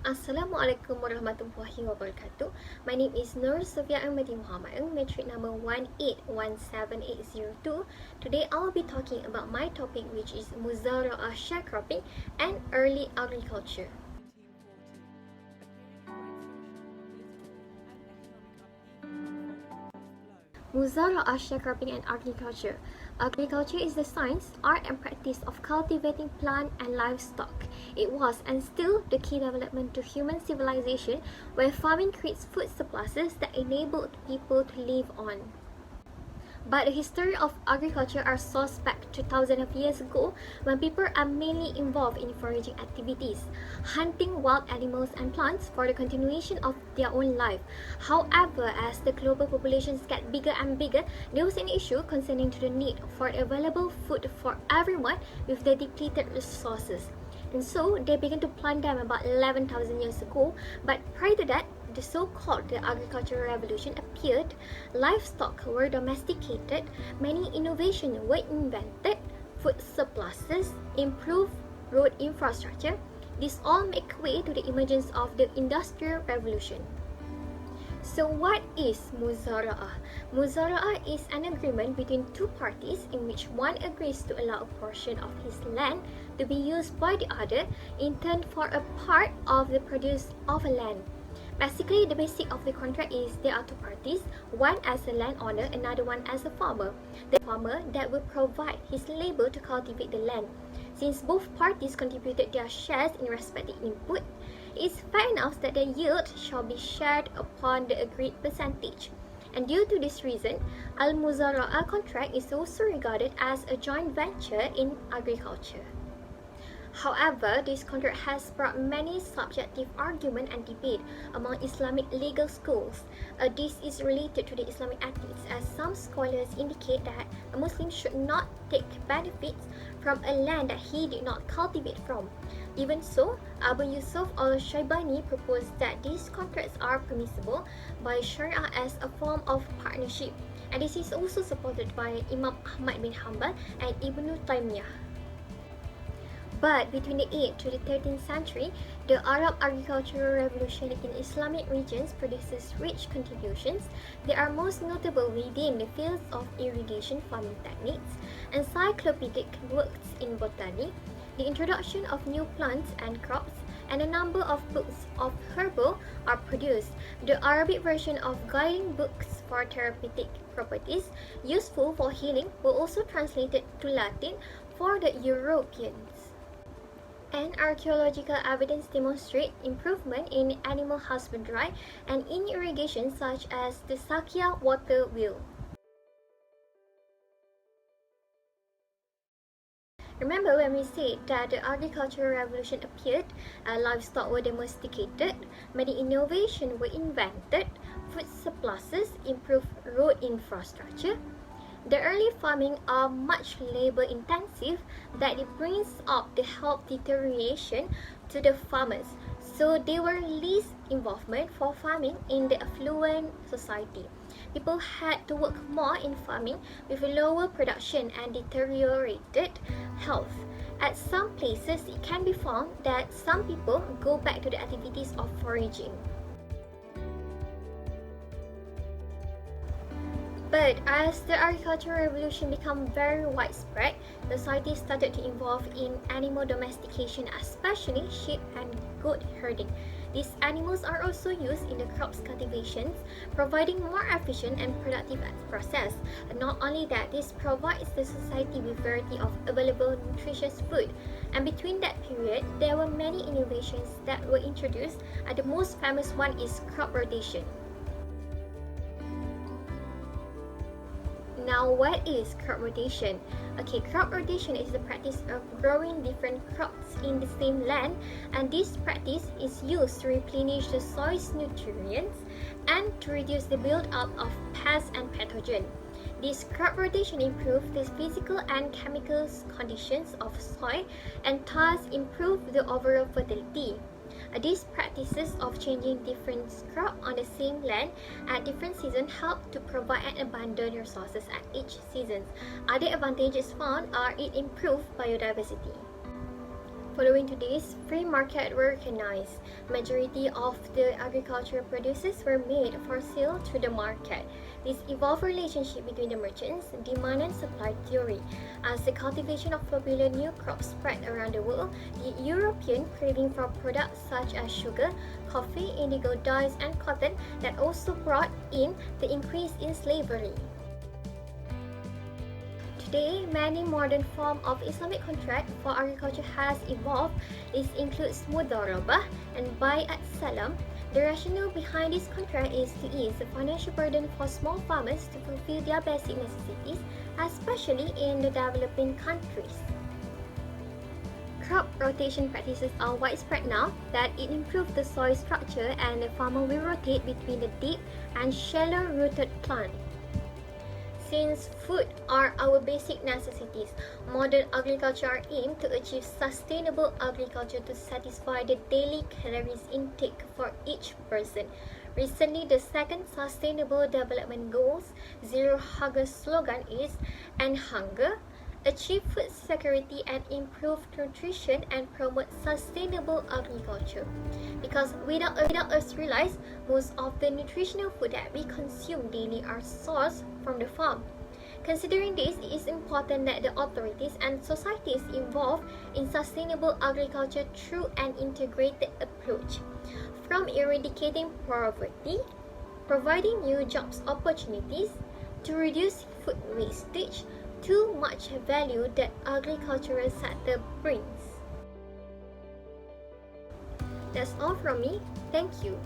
Assalamualaikum warahmatullahi wabarakatuh. My name is Nur Sofia Ahmadi Mohamed, metric number 1817802. Today I will be talking about my topic, which is Muzara'Ah sharecropping and early agriculture. Muzara'Ah sharecropping and agriculture. Agriculture is the science, art and practice of cultivating plant and livestock. It was and still the key development to human civilization, where farming creates food surpluses that enabled people to live on. But the history of agriculture are sourced back to thousands of years ago, when people are mainly involved in foraging activities, hunting wild animals and plants for the continuation of their own life. However, as the global populations get bigger and bigger, there was an issue concerning to the need for available food for everyone with the depleted resources. And so, they began to plant them about 11,000 years ago, but prior to that, the so-called agricultural revolution appeared, livestock were domesticated, many innovations were invented, food surpluses, improved road infrastructure. This all make way to the emergence of the Industrial Revolution. So what is Muzara'Ah? Muzara'Ah is an agreement between two parties in which one agrees to allow a portion of his land to be used by the other in turn for a part of the produce of a land. Basically, the basic of the contract is there are two parties, one as a landowner, another one as a farmer. The farmer that will provide his labor to cultivate the land. Since both parties contributed their shares in respective input, it is fair enough that the yield shall be shared upon the agreed percentage. And due to this reason, al-Muamalat contract is also regarded as a joint venture in agriculture. However, this contract has brought many subjective argument and debate among Islamic legal schools. This is related to the Islamic ethics, as some scholars indicate that a Muslim should not take benefits from a land that he did not cultivate from. Even so, Abu Yusuf al-Shaybani proposed that these contracts are permissible by Sharia as a form of partnership, and this is also supported by Imam Ahmad bin Hanbal and Ibn Taymiyyah. But between the 8th to the 13th century, the Arab agricultural revolution in Islamic regions produces rich contributions. They are most notable within the fields of irrigation farming techniques, encyclopedic works in botany, the introduction of new plants and crops, and a number of books of herbal are produced. The Arabic version of guiding books for therapeutic properties useful for healing were also translated to Latin for the Europeans. And archaeological evidence demonstrate improvement in animal husbandry and in irrigation, such as the Sakia water wheel. Remember when we said that the agricultural revolution appeared, livestock were domesticated, many innovations were invented, food surpluses, improved road infrastructure. The early farming are much labor intensive that it brings up the health deterioration to the farmers, so there were least involvement for farming in the affluent society. People had to work more in farming with lower production and deteriorated health. At some places, it can be found that some people go back to the activities of foraging. But as the agricultural revolution became very widespread, society started to involve in animal domestication, especially sheep and goat herding. These animals are also used in the crops cultivations, providing more efficient and productive process. Not only that, this provides the society with variety of available nutritious food. And between that period, there were many innovations that were introduced. The most famous one is crop rotation. Now, what is crop rotation? Okay, crop rotation is the practice of growing different crops in the same land, and this practice is used to replenish the soil's nutrients and to reduce the build-up of pests and pathogens. This crop rotation improves the physical and chemical conditions of soil and thus improve the overall fertility. These practices of changing different crops on the same land at different seasons help to provide an abundant resources at each season. Other advantages found are it improves biodiversity. Following today's free market were recognized, majority of the agricultural produces were made for sale to the market. This evolved relationship between the merchants, demand and supply theory. As the cultivation of popular new crops spread around the world, the European craving for products such as sugar, coffee, indigo dyes and cotton that also brought in the increase in slavery. Today, many modern forms of Islamic contract for agriculture has evolved. This includes Muzara'Ah and Aslam. The rationale behind this contract is to ease the financial burden for small farmers to fulfill their basic necessities, especially in the developing countries. Crop rotation practices are widespread now that it improves the soil structure and the farmer will rotate between the deep and shallow-rooted plants. Since food are our basic necessities, modern agriculture aims to achieve sustainable agriculture to satisfy the daily calories intake for each person. Recently, the second Sustainable Development Goals Zero Hunger slogan is "End Hunger, achieve food security and improve nutrition and promote sustainable agriculture." Because without us realize, most of the nutritional food that we consume daily are sourced from the farm. Considering this, it is important that the authorities and societies involved in sustainable agriculture through an integrated approach, from eradicating poverty, providing new jobs opportunities, to reduce food wastage, too much value that agricultural sector brings. That's all from me. Thank you.